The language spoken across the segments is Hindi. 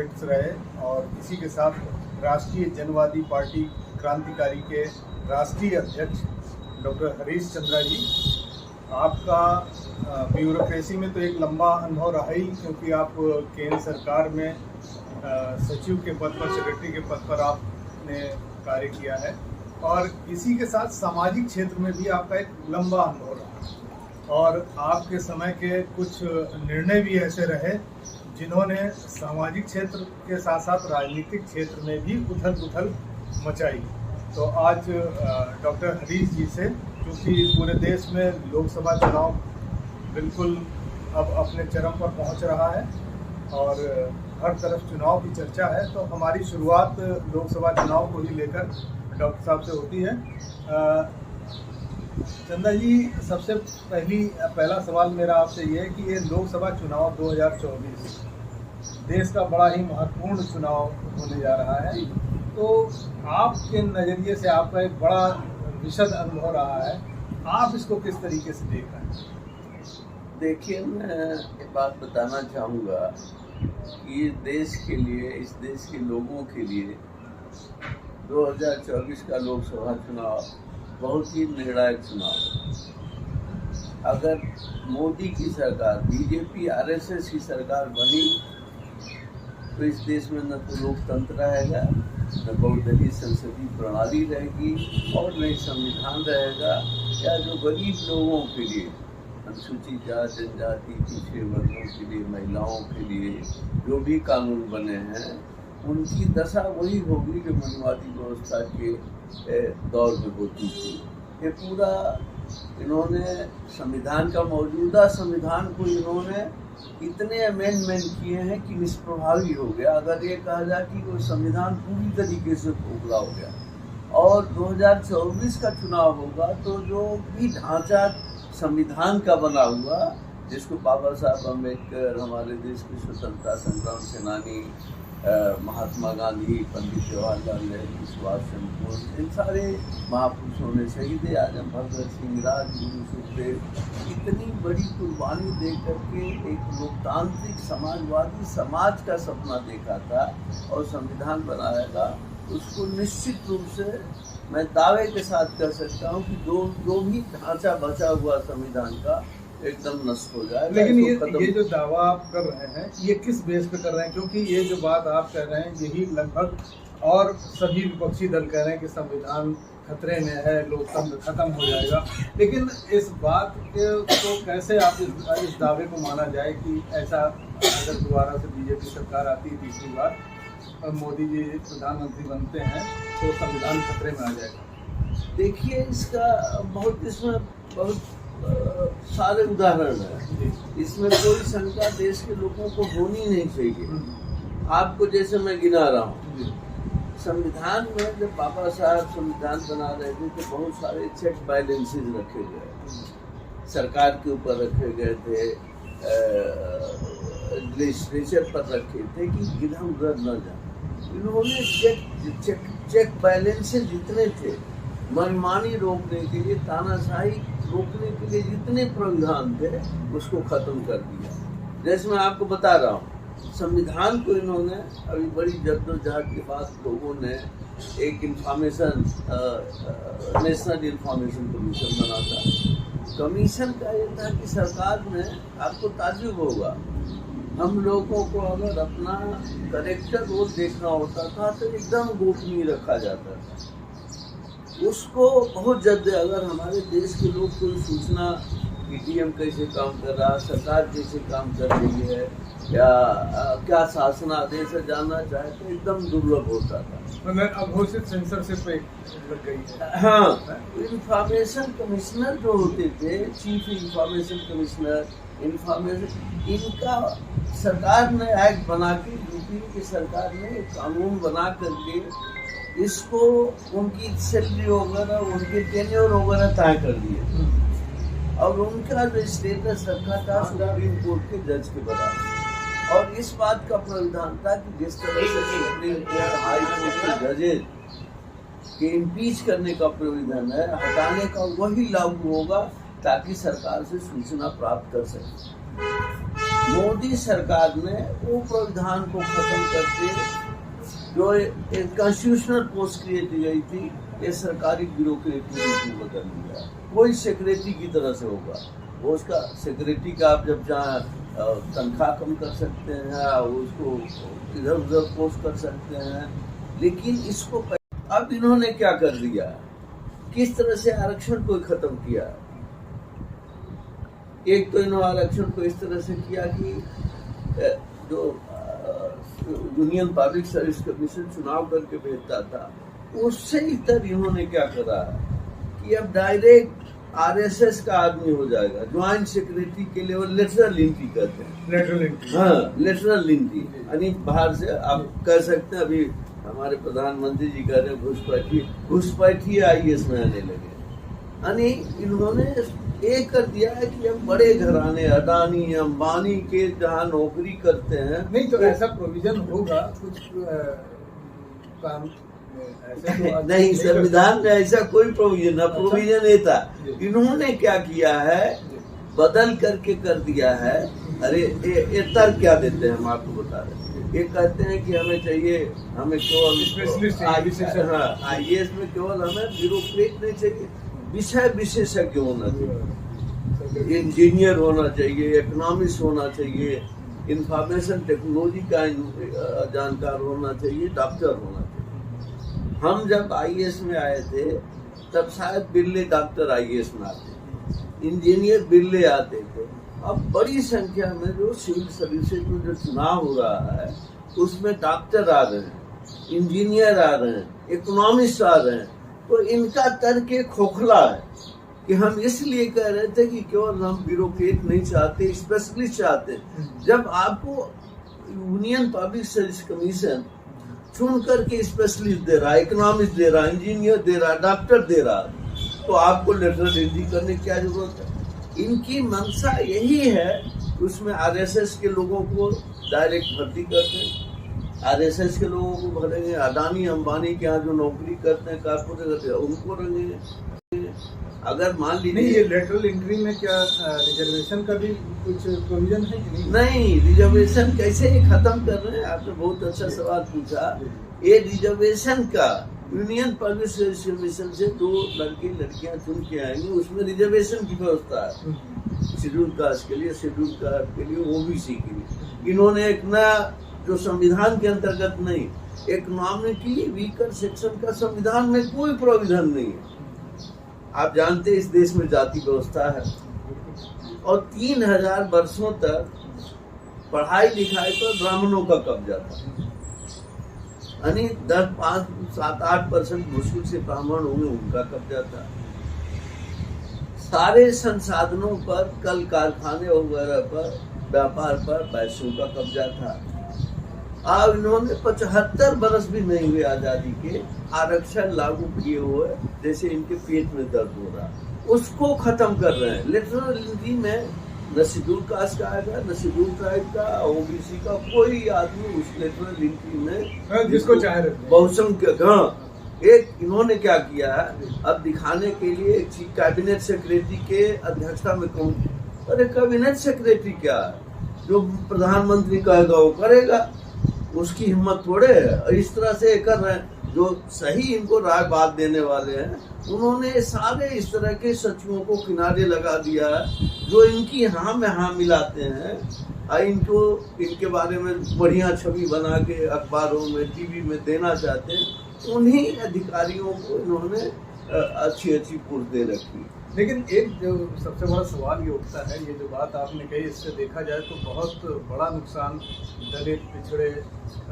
डेमोक्रेट्स रहे और इसी के साथ राष्ट्रीय जनवादी पार्टी क्रांतिकारी के राष्ट्रीय अध्यक्ष डॉक्टर हरीश चंद्रा जी। आपका ब्यूरोक्रेसी में तो एक लंबा अनुभव रहा ही, क्योंकि आप केंद्र सरकार में सचिव के पद पर, सेक्रेटरी के पद पर आपने कार्य किया है और इसी के साथ सामाजिक क्षेत्र में भी आपका एक लंबा अनुभव रहा और आपके समय के कुछ निर्णय भी ऐसे रहे जिन्होंने सामाजिक क्षेत्र के साथ साथ राजनीतिक क्षेत्र में भी उथल पुथल मचाई। तो आज डॉक्टर हरीश जी से, क्योंकि पूरे देश में लोकसभा चुनाव बिल्कुल अब अपने चरम पर पहुंच रहा है और हर तरफ चुनाव की चर्चा है, तो हमारी शुरुआत लोकसभा चुनाव को ही लेकर डॉक्टर साहब से होती है। चंदा जी, सबसे पहला सवाल मेरा आपसे ये है कि ये लोकसभा चुनाव 2024 देश का बड़ा ही महत्वपूर्ण चुनाव होने जा रहा है, तो आपके नज़रिए से आपका एक बड़ा विशद अनुभव रहा है, आप इसको किस तरीके से देख रहे हैं? देखिए, मैं एक बात बताना चाहूँगा कि ये देश के लिए, इस देश के लोगों के लिए 2024 का लोकसभा चुनाव बहुत ही निर्णायक चुनाव है। अगर मोदी की सरकार, बीजेपी आरएसएस की सरकार बनी तो इस देश में न तो लोकतंत्र रहेगा, न बहुदलीय संसदीय प्रणाली रहेगी और न ही संविधान रहेगा। या जो गरीब लोगों के लिए, अनुसूचित जाति जनजाति, पिछड़े वर्गों के लिए, महिलाओं के लिए जो भी कानून बने हैं उनकी दशा वही होगी जो मनुवादी व्यवस्था के दौर में होती थी। ये पूरा इन्होंने संविधान का, मौजूदा संविधान को इन्होंने इतने अमेंडमेंट किए हैं कि निष्प्रभावी हो गया। अगर ये कहा जाए कि वो संविधान पूरी तरीके से खोखला हो गया और 2024 का चुनाव होगा तो जो भी ढांचा संविधान का बना हुआ, जिसको बाबा साहब अम्बेडकर, हमारे देश के स्वतंत्रता संग्राम सेनानी महात्मा गांधी, पंडित जवाहरलाल नेहरू, सुभाष चंद्र बोस, इन सारे महापुरुषों ने, शहीद आजम भगत सिंह, राजगुरु सुखदेव, इतनी बड़ी कुर्बानी दे करके एक लोकतांत्रिक समाजवादी समाज का सपना देखा था और संविधान बनाया था। उसको निश्चित रूप से मैं दावे के साथ कह सकता हूँ कि जो भी ढांचा बचा हुआ संविधान का एकदम नष्ट हो जाए। लेकिन ये जो दावा आप कर रहे हैं, ये किस बेस पे कर रहे हैं? क्योंकि ये जो बात आप कह रहे हैं यही लगभग और सभी विपक्षी दल कह रहे हैं कि संविधान खतरे में है, लोकतंत्र खत्म हो जाएगा। लेकिन इस बात को कैसे आप इस दावे को माना जाए कि ऐसा, अगर दोबारा से बीजेपी सरकार आती है तीसरी बार और मोदी जी प्रधानमंत्री बनते हैं तो संविधान खतरे में आ जाएगा? देखिए, इसमें बहुत सारे उदाहरण हैं। इसमें कोई शंका देश के लोगों को होनी नहीं चाहिए। आपको जैसे मैं गिना रहा हूँ, संविधान में जब बाबा साहब संविधान बना रहे थे तो बहुत सारे चेक बैलेंसेज रखे गए, सरकार के ऊपर रखे गए थे, लेजिस्लेचर पर रखे थे कि इधर उधर न जाए। इन्होंने चेक बैलेंसेज जितने थे, मनमानी रोकने के लिए, तानाशाही रोकने के लिए जितने प्रावधान थे उसको खत्म कर दिया। जैसे मैं आपको बता रहा हूँ, संविधान को इन्होंने अभी बड़ी जद्दोजहद के बाद लोगों ने एक इंफॉर्मेशन, नेशनल इंफॉर्मेशन कमीशन बना था। कमीशन का ये था कि सरकार ने, आपको ताज्जुब होगा, हम लोगों को अगर अपना करेक्टर रोल देखना होता था तो एकदम गोपनीय रखा जाता था। उसको बहुत जल्द, अगर हमारे देश के लोग कोई सूचना पीटीएम कैसे काम कर रहा, सरकार कैसे काम कर रही है या क्या शासनादेश जानना चाहे तो एकदम दुर्लभ होता था। मतलब अघोषित सेंसरशिप लग गई है। हाँ, इंफॉर्मेशन कमिश्नर जो होते थे, चीफ इंफॉर्मेशन कमिश्नर, इनका सरकार ने एक्ट बना के, यूपी की सरकार ने एक कानून बना करके इसको उनकी सैलरी वगैरह, उनके टेन्योर वगैरह तय कर दिए और उनका जो स्टेटस रखा था सुप्रीम कोर्ट के जज के बराबर। और इस बात का प्रावधान था कि जिस तरह से सुप्रीम कोर्ट, हाई कोर्ट के जजेज के इम्पीच करने का प्रावधान है, हटाने का वही लागू होगा ताकि सरकार से सूचना प्राप्त कर सके। मोदी सरकार ने वो प्रावधान को खत्म करके जो एक कॉन्स्टिट्यूशनल पोस्ट क्रिएट की गई थी, ये सरकारी ब्यूरोक्रेटी में बदल दिया। कोई सेक्रेटरी की तरह से होगा, वो उसका सेक्रेटरी का आप जब जहाँ तनख्वाह कम कर सकते हैं, उसको इधर उधर पोस्ट कर सकते हैं, लेकिन इसको अब इन्होंने क्या कर दिया, किस तरह से आरक्षण को खत्म किया। एक तो इन्होंने आरक्षण को इस तरह से किया कि जो यूनियन पब्लिक सर्विस कमीशन चुनाव करके भेजता था, उससे इतर इन्होंने क्या करा कि अब डायरेक्ट आरएसएस का आदमी हो जाएगा, ज्वाइंट सेक्रेटरी के लिए वो लेटरल एंट्री करते हैं। लेटरल एंट्री, हाँ, लेटरल एंट्री यानी बाहर से आप कह सकते हैं। अभी हमारे प्रधानमंत्री जी कह रहे घुसपैठी आईएएस में आने लगे। यानी इन्होंने ये कर दिया है कि हम बड़े घराने अडानी अंबानी के जहाँ नौकरी करते हैं, नहीं तो ऐसा प्रोविजन होगा कुछ काम ऐसे तो नहीं, संविधान में ऐसा कोई प्रोविजन ना, प्रोविजन ये था। इन्होंने क्या किया है, बदल करके कर दिया है। अरे ये तर्क क्या देते हैं, हम आपको बता रहे हैं। ये कहते हैं कि हमें चाहिए, हमें केवल स्पेशलिस्ट आईएएस में केवल हमें ब्यूरोक्रेट नहीं चाहिए, विषय विशेषज्ञ होना चाहिए, इंजीनियर होना चाहिए, इकोनॉमिस्ट होना चाहिए, इंफॉर्मेशन टेक्नोलॉजी का जानकार होना चाहिए, डॉक्टर होना चाहिए। हम जब आईएएस में आए थे तब शायद बिरले डॉक्टर आईएएस में आते, इंजीनियर बिरले आते थे। अब बड़ी संख्या में जो सिविल सर्विसेज में जो चुनाव हो रहा है उसमें डॉक्टर आ रहे हैं, इंजीनियर आ रहे हैं, इकोनॉमिस्ट आ रहे हैं। तो इनका तर्क खोखला है कि हम इसलिए कह रहे थे कि केवल हम ब्यूरोक्रेट नहीं चाहते, स्पेशलिस्ट चाहते। जब आपको यूनियन पब्लिक सर्विस कमीशन चुन करके स्पेशलिस्ट दे रहा है, इकोनॉमिस्ट दे रहा है, इंजीनियर दे रहा है, डॉक्टर दे रहा है, तो आपको लेटरल एंट्री करने की क्या जरूरत है। इनकी मंशा यही है कि उसमें आरएसएस के लोगों को डायरेक्ट भर्ती करते हैं, आरएसएस के लोगों को भरेंगे, अडानी अंबानी के यहाँ जो नौकरी करते हैं कारपोरेट उनको रखेंगे। अगर मान लीजिए ये लेटरल एंट्री में क्या रिजर्वेशन का भी कुछ प्रोविजन है कि नहीं, रिजर्वेशन कैसे खत्म कर रहे हैं, आपने बहुत अच्छा सवाल पूछा। ये रिजर्वेशन का यूनियन पब्लिक सर्विस कमीशन से 2 लड़के लड़कियां चुन के आएंगे, उसमें रिजर्वेशन की व्यवस्था है, शेड्यूल कास्ट के लिए, शेड्यूल कास्ट के लिए, ओबीसी के लिए। इन्होंने एक नया जो संविधान के अंतर्गत नहीं, इकोनॉमिकली वीकर सेक्शन का संविधान में कोई प्रोविजन नहीं है। आप जानते हैं इस देश में जाति व्यवस्था है और 3000 वर्षों तक पढ़ाई लिखाई पर ब्राह्मणों का कब्जा था। यानी 10-5-7-8% मुश्किल से ब्राह्मण होंगे, उनका कब्जा था। सारे संसाधनों पर, कल कारखाने वगैरह पर, व्यापार पर वैश्यों का कब्जा था। अब इन्होंने 75 बरस भी नहीं हुए आजादी के, आरक्षण लागू किए हुए, जैसे इनके पेट में दर्द हो रहा, उसको खत्म कर रहे हैं। लेटरल एंट्री में न शेड्यूल कास्ट का आएगा, न शेड्यूल ट्राइब का, ओबीसी का, कोई आदमी उस लेटरल एंट्री में जिसको चाहे बहुसंख्यक। हाँ, एक इन्होंने क्या किया है, अब दिखाने के लिए कैबिनेट सेक्रेटरी के अध्यक्षता में कौन, अरे कैबिनेट सेक्रेटरी क्या है, जो प्रधानमंत्री कहेगा वो करेगा, उसकी हिम्मत थोड़े है। इस तरह से कर रहे हैं, जो सही इनको राय बात देने वाले हैं उन्होंने सारे इस तरह के सचिवों को किनारे लगा दिया है, जो इनकी हाँ में हाँ मिलाते हैं, इनको इनके बारे में बढ़िया छवि बना के अखबारों में, टीवी में देना चाहते हैं। उन्हीं अधिकारियों को इन्होंने अच्छी अच्छी पोस्ट दे रखी। लेकिन एक जो सबसे बड़ा सवाल ये उठता है, ये जो बात आपने कही, इससे देखा जाए तो बहुत बड़ा नुकसान दलित, पिछड़े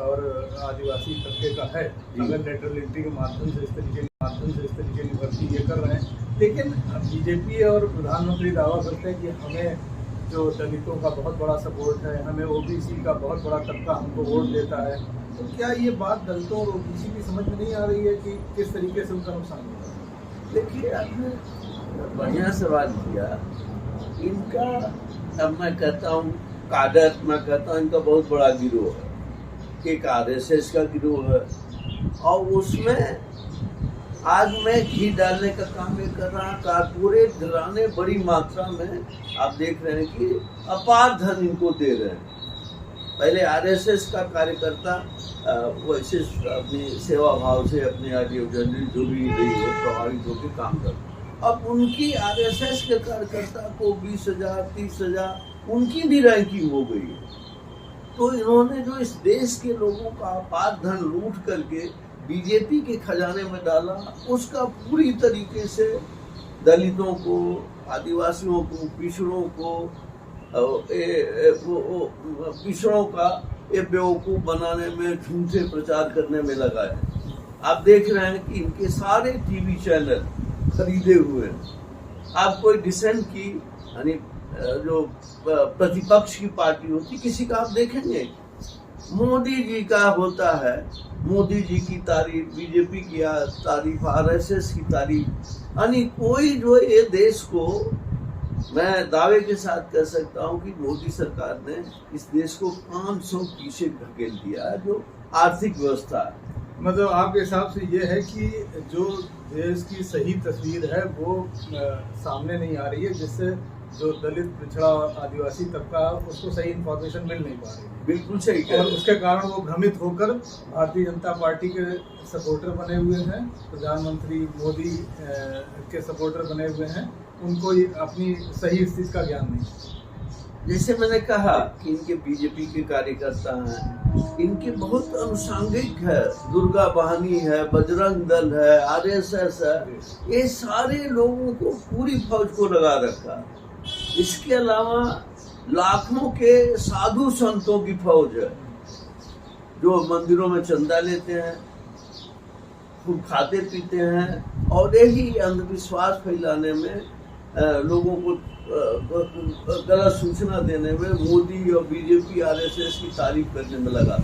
और आदिवासी तबके का है। अगर लेटरल एंट्री के माध्यम से इस तरीके की भर्ती ये कर रहे हैं, लेकिन बीजेपी और प्रधानमंत्री दावा करते हैं कि हमें जो दलितों का बहुत बड़ा सपोर्ट है, हमें ओबीसी का बहुत बड़ा तबका हमको वोट देता है। तो क्या ये बात दलितों और ओबीसी की समझ में नहीं आ रही है कि किस तरीके से उनका नुकसान होता है? देखिए, आपने बढ़िया सवाल किया। इनका, अब मैं कहता हूँ काडर, मैं कहता हूँ इनका बहुत बड़ा गिरोह है, एक आरएसएस का गिरोह है, और उसमें आज मैं घी डालने का काम भी कर रहा हूँ। कारपोरेट घराने बड़ी मात्रा में आप देख रहे हैं कि अपार धन इनको दे रहे हैं। पहले आरएसएस का कार्यकर्ता वैसे अपनी सेवा भाव से अपने आइडियोलॉजी जो भी रही हो प्रभावित होकर काम करता। अब उनकी आरएसएस के कार्यकर्ता को 20,000 30,000 उनकी भी रैंकिंग हो गई है। तो इन्होंने जो इस देश के लोगों का अपार धन लूट करके बीजेपी के खजाने में डाला, उसका पूरी तरीके से दलितों को, आदिवासियों को, पिछड़ों को, पिछड़ों का ये बेवकूफ़ बनाने में, झूठे प्रचार करने में लगा है। आप देख रहे हैं कि इनके सारे टीवी चैनल खरीदे हुए हैं। आप कोई डिसेंट की यानी जो प्रतिपक्ष की पार्टी होती किसी का आप देखेंगे, मोदी जी का होता है, मोदी जी की तारीफ, बीजेपी की तारीफ, आरएसएस की तारीफ, यानी कोई जो ये देश को, मैं दावे के साथ कह सकता हूं कि मोदी सरकार ने इस देश को 500 पीछे धकेल दिया है जो आर्थिक व्यवस्था है। मतलब आपके हिसाब से ये है कि जो देश की सही तस्वीर है वो सामने नहीं आ रही है, जिससे जो दलित, पिछड़ा, आदिवासी तबका उसको सही इंफॉर्मेशन मिल नहीं पा रही है। बिल्कुल सही और उसके कारण वो भ्रमित होकर भारतीय जनता पार्टी के सपोर्टर बने हुए हैं, प्रधानमंत्री मोदी के सपोर्टर बने हुए हैं, उनको अपनी सही स्थिति का ज्ञान नहीं। जैसे मैंने कहा कि इनके बीजेपी के कार्यकर्ता हैं, इनके बहुत अनुषंगिक है, दुर्गा वाहिनी है, बजरंग दल है, आरएसएस है, ये सारे लोगों को पूरी फौज को लगा रखा। इसके अलावा लाखों के साधु संतों की फौज है जो मंदिरों में चंदा लेते हैं, खूब खाते पीते हैं और यही अंधविश्वास फैलाने में, लोगों को गलत सूचना देने में मोदी और बीजेपी आरएसएस की तारीफ करने में लगा।